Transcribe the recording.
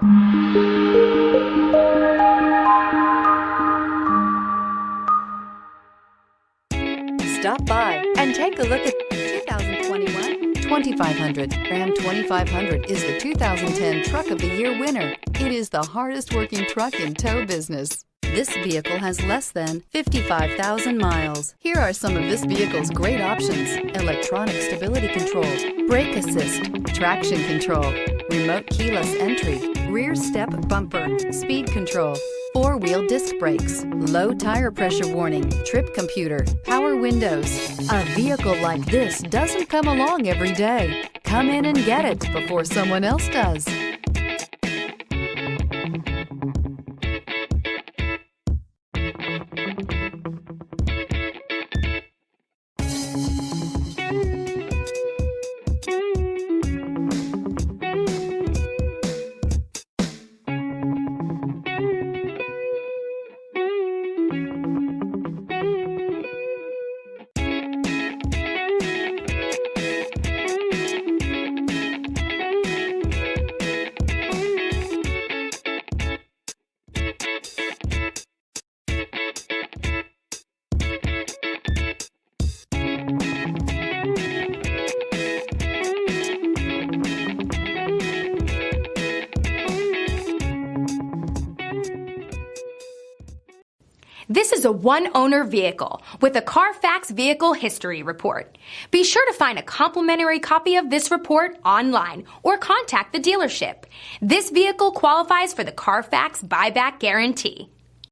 Stop by and take a look at 2021 2500. Ram 2500 is the 2010 Truck of the Year winner. It is the hardest working truck in tow business. This vehicle has less than 55,000 miles. Here are some of this vehicle's great options: electronic stability control, brake assist, traction control, remote keyless entry, rear step bumper, speed control, four-wheel disc brakes, low tire pressure warning, trip computer, power windows. A vehicle like this doesn't come along every day. Come in and get it before someone else does. This is a one-owner vehicle with a CARFAX Vehicle History Report. Be sure to find a complimentary copy of this report online or contact the dealership. This vehicle qualifies for the CARFAX Buyback Guarantee.